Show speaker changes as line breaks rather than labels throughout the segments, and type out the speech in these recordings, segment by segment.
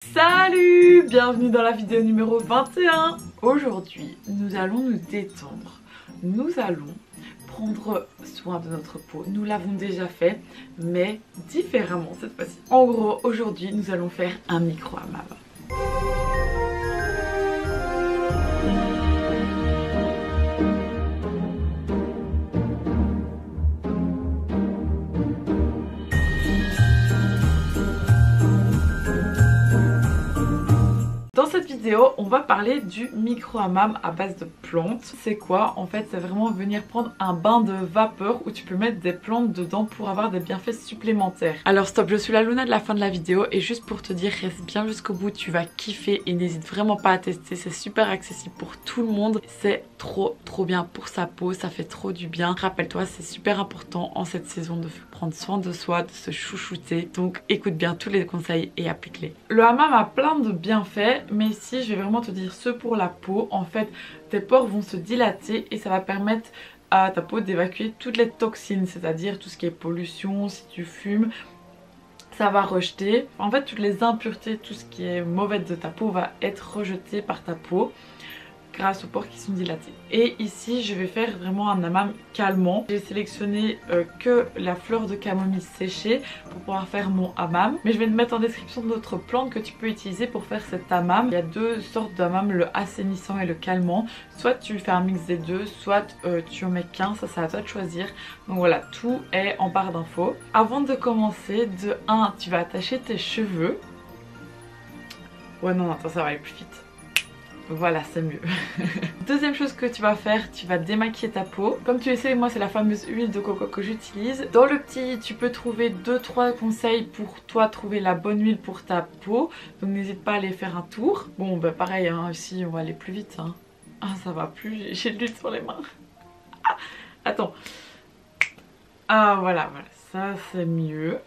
Salut, bienvenue dans la vidéo numéro 21. Aujourd'hui, nous allons nous détendre. Nous allons prendre soin de notre peau. Nous l'avons déjà fait, mais différemment cette fois-ci. En gros, aujourd'hui, nous allons faire un micro-hammam. Dans cette vidéo, on va parler du micro-hammam à base de plantes. C'est quoi? En fait, c'est vraiment venir prendre un bain de vapeur où tu peux mettre des plantes dedans pour avoir des bienfaits supplémentaires. Alors stop, je suis la Luna de la fin de la vidéo et juste pour te dire, reste bien jusqu'au bout, tu vas kiffer et n'hésite vraiment pas à tester. C'est super accessible pour tout le monde. C'est trop bien pour sa peau, ça fait trop du bien. Rappelle-toi, c'est super important en cette saison de prendre soin de soi, de se chouchouter. Donc écoute bien tous les conseils et applique-les. Le hammam a plein de bienfaits, mais ici je vais vraiment te dire ceux pour la peau. En fait, tes pores vont se dilater et ça va permettre à ta peau d'évacuer toutes les toxines, c'est-à-dire tout ce qui est pollution, si tu fumes, ça va rejeter. En fait, toutes les impuretés, tout ce qui est mauvais de ta peau va être rejeté par ta peau grâce aux pores qui sont dilatés. Et ici je vais faire vraiment un hammam calmant. J'ai sélectionné que la fleur de camomille séchée pour pouvoir faire mon hammam. Mais je vais te mettre en description d'autres plantes que tu peux utiliser pour faire cet hammam. Il y a deux sortes de hammam, le assainissant et le calmant. Soit tu fais un mix des deux, soit tu en mets qu'un, ça c'est à toi de choisir. Donc voilà, tout est en barre d'infos. Avant de commencer, de 1, tu vas attacher tes cheveux. Ouais non, attends, ça va aller plus vite. Voilà, c'est mieux. Deuxième chose que tu vas faire, tu vas démaquiller ta peau. Comme tu le sais, moi c'est la fameuse huile de coco que j'utilise. Dans le petit, tu peux trouver 2-3 conseils pour toi trouver la bonne huile pour ta peau. Donc n'hésite pas à aller faire un tour. Bon bah pareil, hein, ici on va aller plus vite. Hein. Ah ça va plus, j'ai de l'huile sur les mains. Ah, attends. Ah voilà, ça c'est mieux.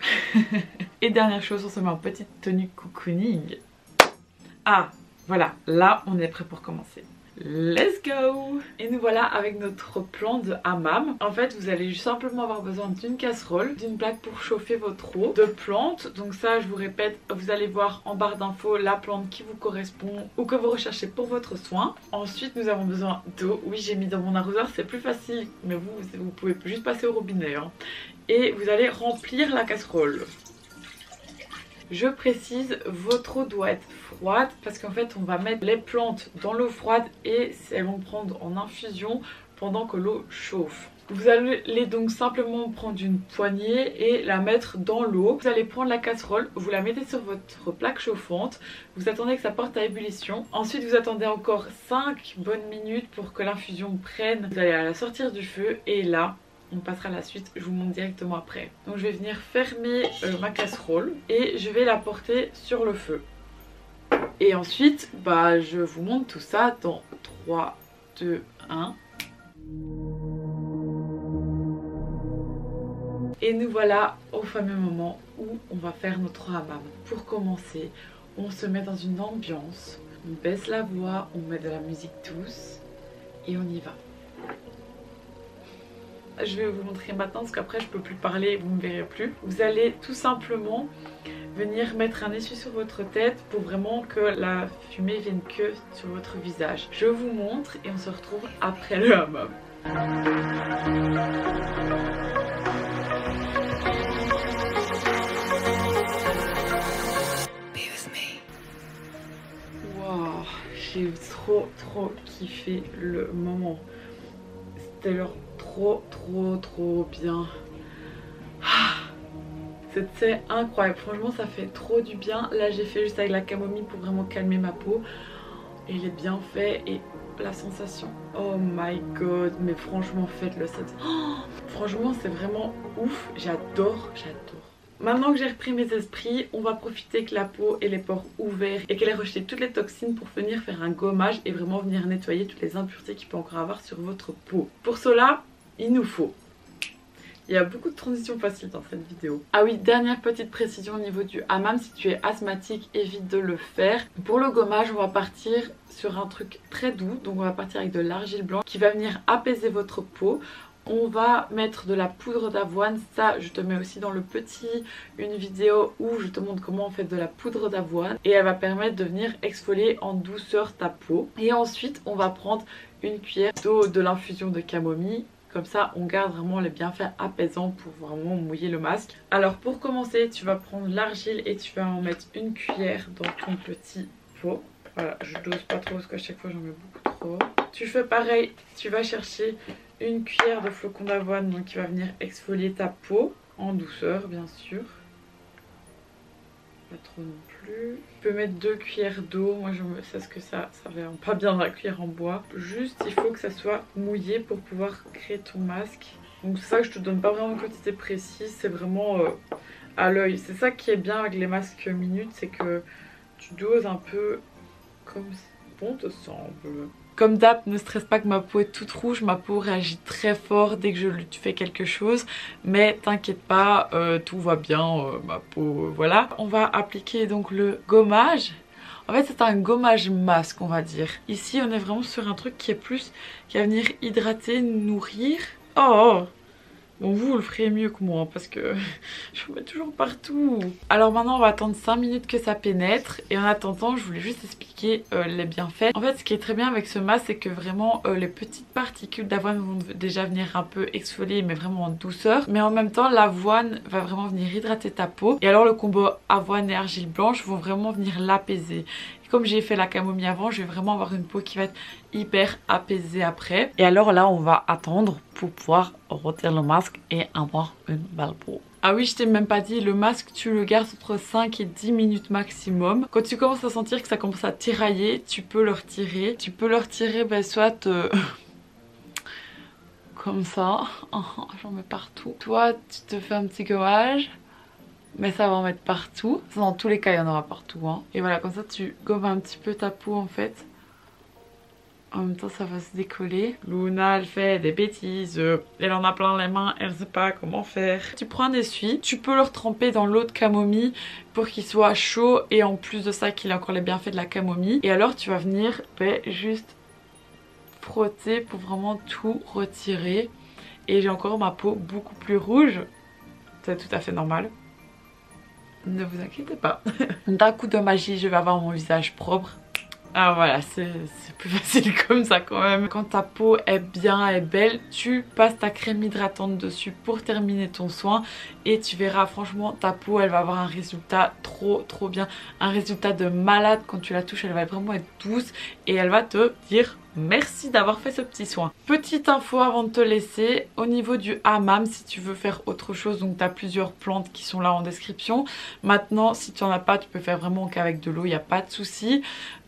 Et dernière chose, on se met en petite tenue cocooning. Ah voilà, là on est prêt pour commencer. Let's go! Et nous voilà avec notre plan de hammam. En fait, vous allez simplement avoir besoin d'une casserole, d'une plaque pour chauffer votre eau, de plantes. Donc ça, je vous répète, vous allez voir en barre d'infos la plante qui vous correspond ou que vous recherchez pour votre soin. Ensuite, nous avons besoin d'eau. Oui, j'ai mis dans mon arroseur, c'est plus facile, mais vous pouvez juste passer au robinet. Hein. Et vous allez remplir la casserole. Je précise, votre eau doit être froide parce qu'en fait on va mettre les plantes dans l'eau froide et elles vont prendre en infusion pendant que l'eau chauffe. Vous allez donc simplement prendre une poignée et la mettre dans l'eau. Vous allez prendre la casserole, vous la mettez sur votre plaque chauffante, vous attendez que ça porte à ébullition. Ensuite vous attendez encore 5 bonnes minutes pour que l'infusion prenne. Vous allez la sortir du feu et là, on passera à la suite, je vous montre directement après. Donc je vais venir fermer ma casserole et je vais la porter sur le feu. Et ensuite, je vous montre tout ça dans 3, 2, 1. Et nous voilà au fameux moment où on va faire notre hammam. Pour commencer, on se met dans une ambiance, on baisse la voix, on met de la musique douce et on y va. Je vais vous montrer maintenant parce qu'après je peux plus parler, vous ne me verrez plus. Vous allez tout simplement venir mettre un essuie sur votre tête pour vraiment que la fumée vienne que sur votre visage. Je vous montre et on se retrouve après le hammam. Wow, j'ai trop kiffé le moment. C'était leur trop bien. C'était incroyable, franchement ça fait trop du bien. Là j'ai fait juste avec la camomille pour vraiment calmer ma peau et les bienfaits et la sensation, oh my god, mais franchement faites-le. Franchement c'est vraiment ouf, j'adore. Maintenant que j'ai repris mes esprits, on va profiter que la peau ait les pores ouverts et qu'elle ait rejeté toutes les toxines pour venir faire un gommage et vraiment venir nettoyer toutes les impuretés qu'il peut encore avoir sur votre peau. Pour cela, il nous faut... Il y a beaucoup de transitions faciles dans cette vidéo. Ah oui, dernière petite précision au niveau du hammam, si tu es asthmatique, évite de le faire. Pour le gommage, on va partir sur un truc très doux, donc on va partir avec de l'argile blanche qui va venir apaiser votre peau. On va mettre de la poudre d'avoine. Ça, je te mets aussi dans le petit une vidéo où je te montre comment on fait de la poudre d'avoine. Et elle va permettre de venir exfolier en douceur ta peau. Et ensuite, on va prendre une cuillère d'eau de l'infusion de camomille. Comme ça, on garde vraiment les bienfaits apaisants pour vraiment mouiller le masque. Alors pour commencer, tu vas prendre l'argile et tu vas en mettre une cuillère dans ton petit pot. Voilà, je dose pas trop parce qu'à chaque fois j'en mets beaucoup trop. Tu fais pareil, tu vas chercher une cuillère de flocons d'avoine donc qui va venir exfolier ta peau en douceur bien sûr. Pas trop non plus. Tu peux mettre 2 cuillères d'eau. Moi je sais ce que ça va pas bien dans la cuillère en bois. Juste il faut que ça soit mouillé pour pouvoir créer ton masque. Donc c'est ça que je te donne pas vraiment une quantité précise, c'est vraiment à l'œil. C'est ça qui est bien avec les masques minutes, c'est que tu doses un peu comme bon te semble. Comme d'hab, ne stresse pas que ma peau est toute rouge, ma peau réagit très fort dès que je lui fais quelque chose. Mais t'inquiète pas, tout va bien, ma peau, voilà. On va appliquer donc le gommage. En fait c'est un gommage masque on va dire. Ici on est vraiment sur un truc qui est plus, qui va venir hydrater, nourrir. Oh! Bon, vous le ferez mieux que moi parce que je vous mets toujours partout. Alors maintenant on va attendre 5 minutes que ça pénètre. Et en attendant je voulais juste expliquer les bienfaits. En fait ce qui est très bien avec ce masque c'est que vraiment les petites particules d'avoine vont déjà venir un peu exfolier mais vraiment en douceur. Mais en même temps l'avoine va vraiment venir hydrater ta peau. Et alors le combo avoine et argile blanche vont vraiment venir l'apaiser. Comme j'ai fait la camomille avant, je vais vraiment avoir une peau qui va être hyper apaisée après. Et alors là, on va attendre pour pouvoir retirer le masque et avoir une belle peau. Ah oui, je t'ai même pas dit, le masque, tu le gardes entre 5 et 10 minutes maximum. Quand tu commences à sentir que ça commence à tirailler, tu peux le retirer. Tu peux le retirer, ben, soit... comme ça. J'en mets partout. Toi, tu te fais un petit gommage. Mais ça va en mettre partout. Dans tous les cas, il y en aura partout. Hein. Et voilà, comme ça, tu gommes un petit peu ta peau en fait. En même temps, ça va se décoller. Luna, elle fait des bêtises. Elle en a plein les mains. Elle ne sait pas comment faire. Tu prends un essuie. Tu peux le retremper dans l'eau de camomille pour qu'il soit chaud. Et en plus de ça, qu'il ait encore les bienfaits de la camomille. Et alors, tu vas venir juste frotter pour vraiment tout retirer. Et j'ai encore ma peau beaucoup plus rouge. C'est tout à fait normal. Ne vous inquiétez pas. D'un coup de magie, je vais avoir mon visage propre. Ah voilà, c'est plus facile comme ça quand même. Quand ta peau est bien, est belle, tu passes ta crème hydratante dessus pour terminer ton soin. Et tu verras, franchement, ta peau, elle va avoir un résultat trop bien. Un résultat de malade. Quand tu la touches, elle va vraiment être douce. Et elle va te dire... merci d'avoir fait ce petit soin. Petite info avant de te laisser, au niveau du hammam, si tu veux faire autre chose, donc tu as plusieurs plantes qui sont là en description. Maintenant, si tu n'en as pas, tu peux faire vraiment qu'avec de l'eau, il n'y a pas de souci.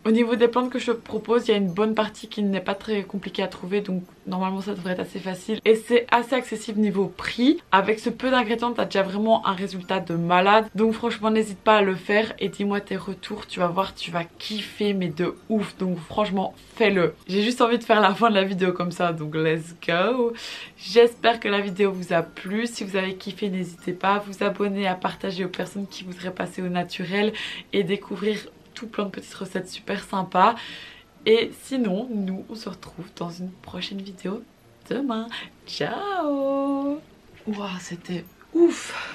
Au niveau des plantes que je te propose, il y a une bonne partie qui n'est pas très compliquée à trouver, donc normalement ça devrait être assez facile. Et c'est assez accessible niveau prix. Avec ce peu d'ingrédients, tu as déjà vraiment un résultat de malade. Donc franchement, n'hésite pas à le faire et dis-moi tes retours. Tu vas voir, tu vas kiffer, mais de ouf. Donc franchement, fais-le. J'ai juste envie de faire la fin de la vidéo comme ça, donc let's go. J'espère que la vidéo vous a plu. Si vous avez kiffé, n'hésitez pas à vous abonner, à partager aux personnes qui voudraient passer au naturel et découvrir tout plein de petites recettes super sympas. Et sinon, nous on se retrouve dans une prochaine vidéo demain. Ciao. Waouh, c'était ouf.